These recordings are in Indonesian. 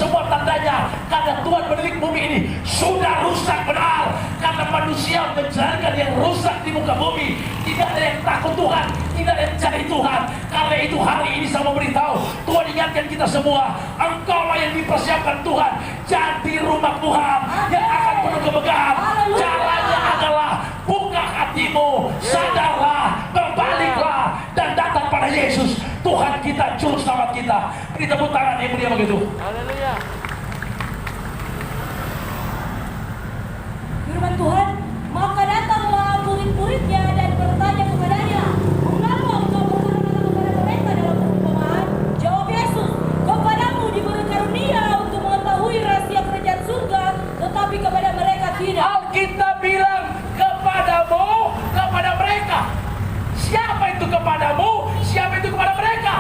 semua tandanya. Karena Tuhan menilik bumi ini sudah rusak benar. Karena manusia menjalankan yang rusak di muka bumi. Tidak ada yang takut Tuhan, tidak ada yang cari Tuhan. Karena itu hari ini saya mau beritahu, Tuhan ingatkan kita semua, engkaulah yang dipersiapkan Tuhan jadi rumah Tuhan yang akan penuh kemegahan. Caranya adalah buka hatimu, sadarlah, berbaliklah, dan datang pada Yesus, Tuhan kita, juru selamat kita. Beri tepuk tangan yang mulia begitu. Haleluya. Firman Tuhan, maka datanglah murid-muridnya dan bertanya kepadanya, mengapa engkau berkata-kata kepada mereka dalam perumpamaan? Jawab Yesus, kepadamu diberi karunia untuk mengetahui rahasia kerajaan surga, tetapi kepada mereka tidak. Alkitab bilang kepadamu, kepada mereka. Siapa itu kepadamu? Siapa itu kepada mereka?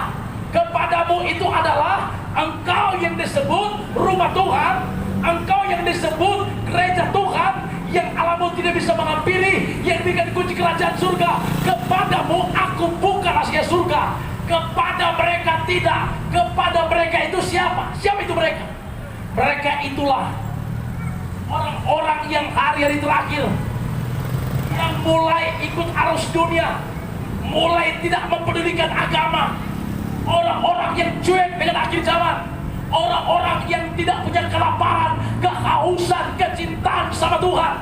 Kepadamu itu adalah engkau yang disebut rumah Tuhan, engkau yang disebut gereja Tuhan, yang alammu tidak bisa menghampiri, yang diberikan kunci kerajaan surga. Kepadamu aku buka rahasia surga, kepada mereka tidak. Kepada mereka itu siapa? Siapa itu mereka? Mereka itulah orang-orang yang hari-hari terakhir, yang mulai ikut arus dunia, mulai tidak mempedulikan agama, orang-orang yang cuek dengan akhir zaman, orang-orang yang tidak punya kelaparan, kehausan, kecintaan sama Tuhan.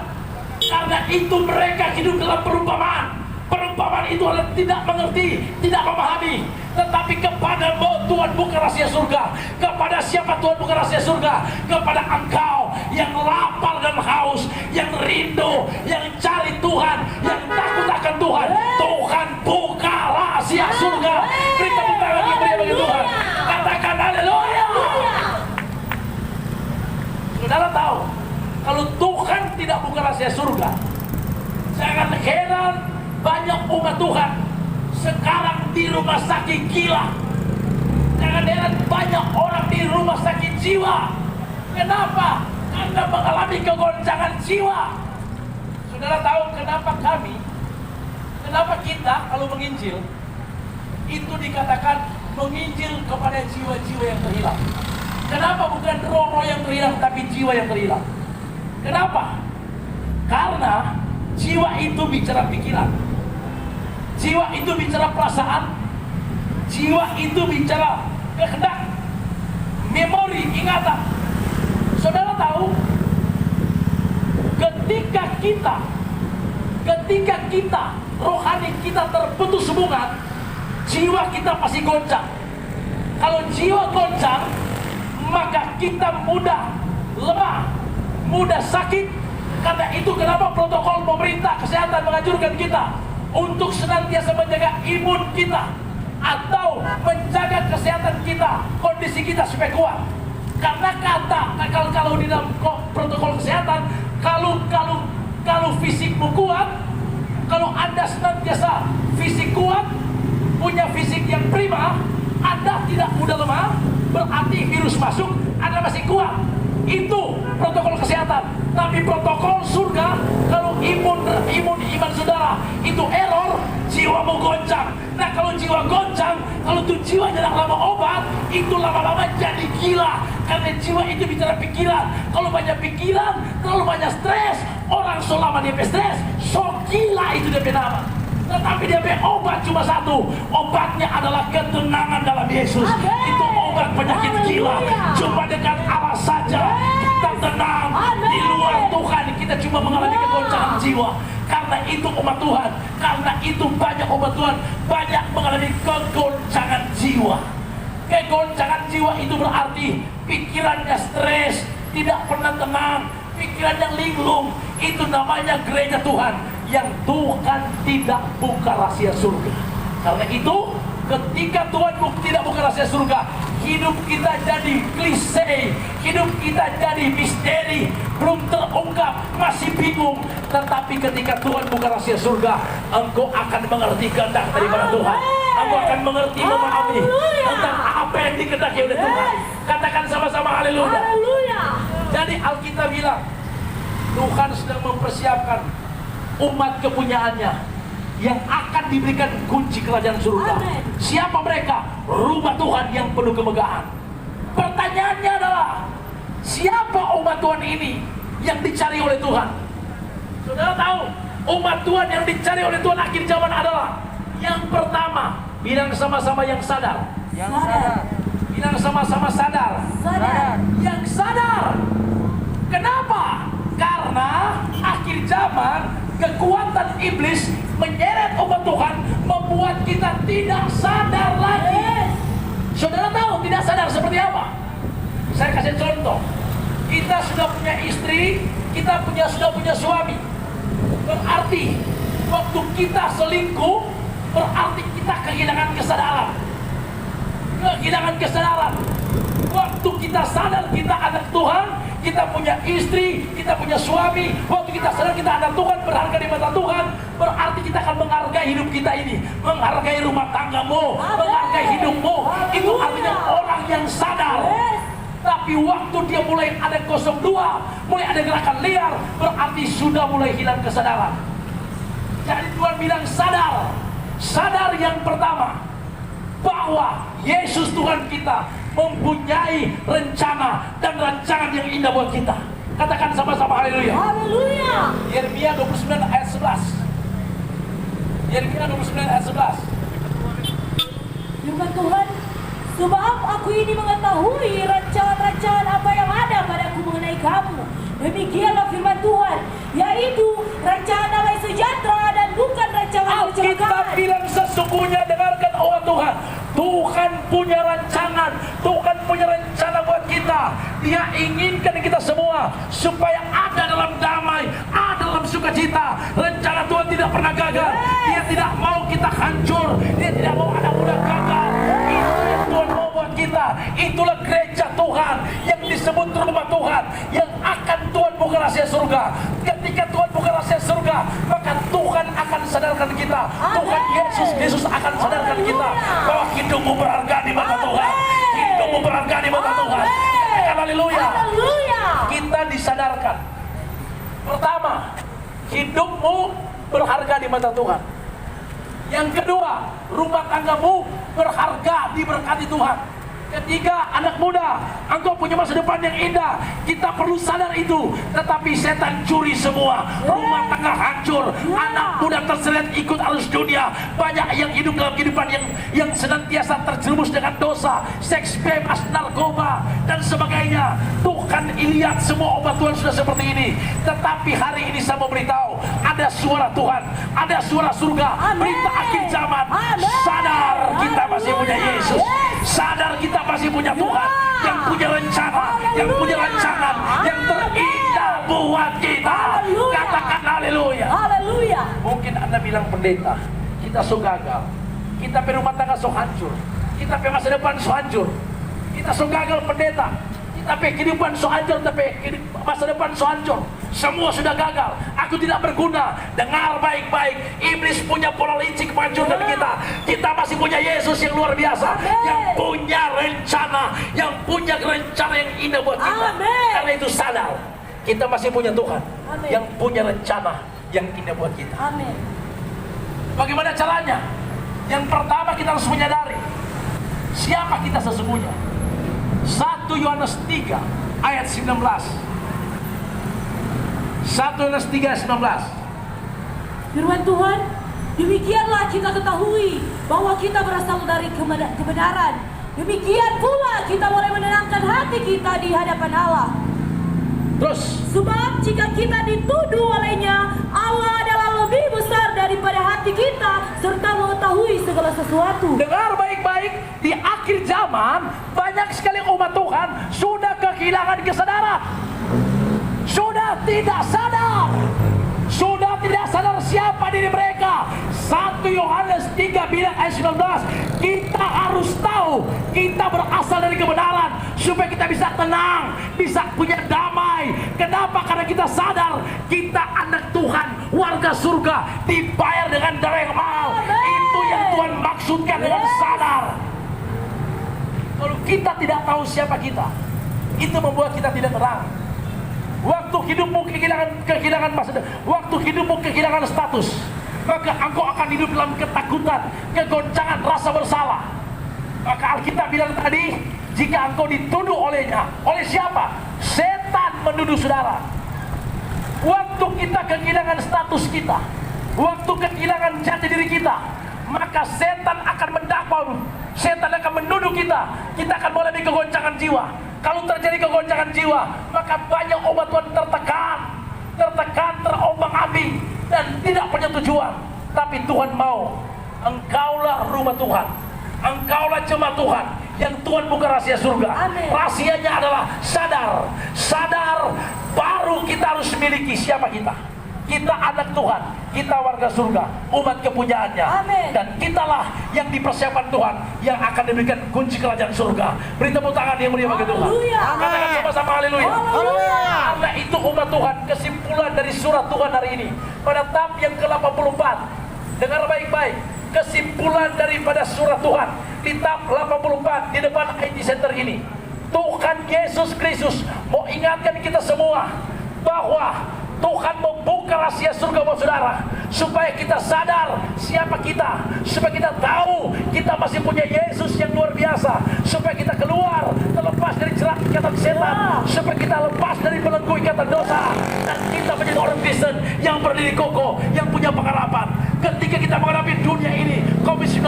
Karena itu mereka hidup dalam perumpamaan. Perumpamaan itu adalah tidak mengerti, tidak memahami. Tetapi kepadamu Tuhan buka rahasia surga. Kepada siapa Tuhan buka rahasia surga? Kepada engkau yang lapar dan haus, yang rindu, yang cari Tuhan, yang takut akan Tuhan. Tuhan buka rahasia surga. Beri tepuk tangan yang meriah bagi Tuhan. Katakan haleluya. Saudara tahu, kalau Tuhan tidak buka rahasia surga, jangan heran banyak umat Tuhan sekarang di rumah sakit gila. Jangan heran banyak orang di rumah sakit jiwa. Kenapa? Karena mengalami kegoncangan jiwa. Saudara tahu kenapa kenapa kita kalau menginjil itu dikatakan menginjil kepada jiwa-jiwa yang terhilang? Kenapa bukan roh-roh yang terhilang, tapi jiwa yang terhilang? Kenapa? Karena jiwa itu bicara pikiran, jiwa itu bicara perasaan, jiwa itu bicara kehendak, memori, ingatan. Saudara tahu, ketika kita rohani kita terputus hubungan, jiwa kita pasti goncang. Kalau jiwa goncang, maka kita mudah lemah, mudah sakit. Karena itu kenapa protokol pemerintah kesehatan menganjurkan kita untuk senantiasa menjaga imun kita atau menjaga kesehatan kita, kondisi kita supaya kuat. Karena kalau di dalam protokol kesehatan, kalau fisikmu kuat, kalau Anda senantiasa fisik kuat, punya fisik yang prima, Anda tidak mudah lemah, berarti virus masuk, Anda masih kuat. Itu protokol kesehatan. Tapi protokol surga, kalau iman saudara itu error, jiwamu goncang. Nah kalau jiwa goncang, kalau itu jiwa jarang lama obat, itu lama-lama jadi gila. Karena jiwa itu bicara pikiran. Kalau banyak pikiran, terlalu banyak stres, orang selama dia stres, so gila itu dia nama. Tetapi dia obat cuma satu, obatnya adalah ketenangan dalam Yesus. Itu obat penyakit gila. Cuma dengan Allah saja kita tenang. Di luar Tuhan kita cuma mengalami kegoncangan jiwa. Karena itu umat Tuhan, karena itu banyak umat Tuhan banyak mengalami kegoncangan jiwa. Kegoncangan jiwa itu berarti pikirannya stres, tidak pernah tenang, pikiran yang linglung. Itu namanya gereja Tuhan yang Tuhan tidak buka rahasia surga. Karena itu ketika Tuhan tidak buka rahasia surga, hidup kita jadi klise, hidup kita jadi misteri, belum terungkap, masih bingung. Tetapi ketika Tuhan buka rahasia surga, engkau akan mengerti kehendak daripada Tuhan. Engkau akan mengerti, memahami tentang apa yang dikehendaki oleh Tuhan. Katakan sama-sama haleluya. Jadi Alkitab bilang Tuhan sedang mempersiapkan umat kepunyaannya yang akan diberikan kunci kerajaan surga. Siapa mereka? Rumah Tuhan yang penuh kemegahan. Pertanyaan Pertanyaannya adalah, siapa umat Tuhan ini yang dicari oleh Tuhan? Saudara tahu, umat Tuhan yang dicari oleh Tuhan akhir zaman adalah yang pertama, bilang sama-sama yang sadar. Yang Sadar. sadar. Bilang sama-sama sadar. Sadar. Yang sadar. Kenapa? Karena akhir zaman kekuatan iblis menyeret umat Tuhan, membuat kita tidak sadar lagi. Yes. Saudara tahu tidak sadar seperti apa? Saya kasih contoh. Kita sudah punya istri, kita sudah punya suami. Berarti waktu kita selingkuh, berarti kita kehilangan kesadaran. Kehilangan kesadaran. Waktu kita sadar kita anak Tuhan, kita punya istri, kita punya suami, waktu kita sadar kita anak Tuhan, berharga di mata Tuhan, berarti kita akan menghargai hidup kita ini, menghargai rumah tanggamu, menghargai hidupmu. Itu artinya orang yang sadar. Tapi waktu dia mulai ada 02, mulai ada gerakan liar, berarti sudah mulai hilang kesadaran. Jadi Tuhan bilang sadar. Sadar yang pertama, bahwa Yesus Tuhan kita mempunyai rencana dan rancangan yang indah buat kita. Katakan sama-sama haleluya. Haleluya. Yeremia 29 ayat 11. Yeremia 29 ayat 11. Firman Tuhan, sebab aku ini mengetahui rancangan-rancangan apa yang ada padaku mengenai kamu. Demikianlah firman Tuhan, yaitu rancangan damai sejahtera dan bukan rancangan Alkitab kecelakaan. bilang sesungguhnya, dengarkan umat Tuhan, Tuhan punya rancangan, Tuhan punya rencana buat kita. Dia inginkan kita semua supaya ada dalam damai, ada dalam sukacita. Rencana Tuhan tidak pernah gagal. Dia tidak mau kita hancur, Dia tidak mau anak muda gagal. Itu yang Tuhan mau buat kita. Itulah gereja Tuhan yang disebut rumah Tuhan, yang akan Tuhan buka rahasia surga. Ketika Tuhan buka rahasia surga, maka Tuhan akan sadarkan kita. Tuhan Yesus akan sadarkan kita bahwa hidupmu berharga di mata Tuhan. Hidupmu berharga di mata Tuhan. Katakan haleluya. Haleluya. Kita disadarkan. Pertama, hidupmu berharga di mata Tuhan. Yang kedua, rumah tanggamu berharga diberkati Tuhan. Ketiga, anak muda, engkau punya masa depan yang indah. Kita perlu sadar itu. Tetapi setan curi semua. Rumah tangga hancur. Anak muda terseret ikut arus dunia. Banyak yang hidup dalam kehidupan yang senantiasa terjerumus dengan dosa, seks bebas, narkoba, dan sebagainya. Tuhan lihat semua umat Tuhan sudah seperti ini. Tetapi hari ini saya mau beritahu, ada suara Tuhan, ada suara surga. Berita akhir zaman. Sadar kita masih punya Yesus. Sadar kita masih punya Tuhan yang punya rencana, yang punya rancangan yang terindah buat kita. Katakan haleluya. Haleluya. Mungkin Anda bilang, pendeta, kita so gagal, kita punya rumah tangga so hancur, kita punya masa depan so hancur, kita so gagal pendeta, kita punya kehidupan so hancur, tapi masa depan so hancur, semua sudah gagal, aku tidak berguna. Dengar baik-baik, iblis punya pola licik menghancurkan kita. Kita masih punya Yesus yang luar biasa, yang punya rencana, yang punya rencana yang indah buat kita. Karena itu sadar, kita masih punya Tuhan yang punya rencana yang indah buat kita. Amin. Bagaimana caranya? Yang pertama, kita harus menyadari siapa kita sesungguhnya. 1 Yohanes 3 ayat 19. 1 Yohanes 3 ayat 19. Firman Tuhan, demikianlah kita ketahui bahwa kita berasal dari kebenaran. Demikian pula kita boleh menenangkan hati kita di hadapan Allah. Terus, Sebab jika kita dituduh olehnya, Allah adalah lebih besar daripada hati kita serta mengetahui segala sesuatu. dengar baik-baik, di akhir zaman banyak sekali umat Tuhan sudah kehilangan kesadaran. Sudah tidak sadar. Sudah tidak sadar siapa diri mereka. 1 Yohanes 3 bilang ayat 19, kita harus tahu kita berasal dari kebenaran supaya kita bisa tenang, bisa punya damai. Kenapa? Karena kita sadar kita anak Tuhan, warga surga, dibayar dengan darah yang mahal. Itu yang Tuhan maksudkan dengan sadar. Kalau kita tidak tahu siapa kita, itu membuat kita tidak tenang. Waktu hidupmu kehilangan masa depan, waktu hidupmu kehilangan status, maka engkau akan hidup dalam ketakutan, kegoncangan, rasa bersalah. Maka Alkitab bilang tadi, jika engkau dituduh olehnya. Oleh siapa? Setan menuduh saudara. Waktu kita kehilangan status kita, waktu kehilangan jati diri kita, maka setan akan mendakwa, setan akan menuduh kita. Kita akan mengalami kegoncangan jiwa. Kalau terjadi kegoncangan jiwa, maka banyak umat Tuhan tertekan, terombang-ambing dan tidak punya tujuan. Tapi Tuhan mau, engkaulah rumah Tuhan, engkaulah jemaat Tuhan yang Tuhan buka rahasia surga. Amin. Rahasianya adalah sadar baru kita harus miliki siapa kita. Kita anak Tuhan, kita warga surga, umat kepunyaannya. Amin. Dan kitalah yang dipersiapkan Tuhan, yang akan diberikan kunci kerajaan surga. Beri tepuk tangan yang meriah bagi Tuhan. Haleluya. Katakan sama-sama haleluya. Haleluya. Karena itu umat Tuhan, kesimpulan dari surat Tuhan hari ini pada tab yang ke-84. Dengar baik-baik, kesimpulan daripada surat Tuhan di tab 84 di depan IT Center ini. Tuhan Yesus Kristus mau ingatkan kita semua bahwa Tuhan membuka rahasia surga buat saudara, supaya kita sadar siapa kita, supaya kita tahu kita masih punya Yesus yang luar biasa, supaya kita keluar terlepas dari jerat ikatan setan, supaya kita lepas dari belenggu ikatan dosa, dan kita menjadi orang Kristen yang berdiri kokoh, yang punya pengharapan. Ketika kita menghadapi dunia ini COVID-19,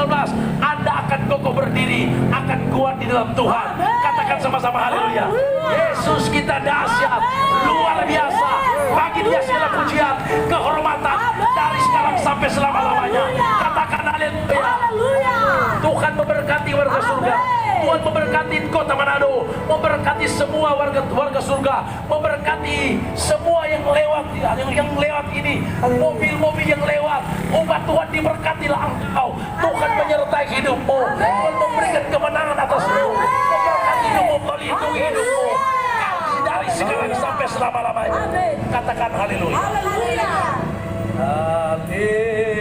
Anda akan kokoh berdiri, akan kuat di dalam Tuhan. Katakan sama-sama haleluya. Yesus kita dahsyat, luar biasa. Bagi Dia segala pujian, kehormatan dari sekarang sampai selama-lamanya. Katakan haleluya. Tuhan memberkati warga surga. Tuhan memberkati kota Manado, memberkati semua warga surga, memberkati semua yang lewat ini, mobil-mobil yang lewat. Umat Tuhan diberkatilah engkau. Tuhan menyertai hidupmu. Tuhan memberikan kemenangan atasmu, memberkati hidupmu, melindungi hidupmu dari sekarang sampai selama-lamanya. Katakan haleluya. Haleluya. Haleluya.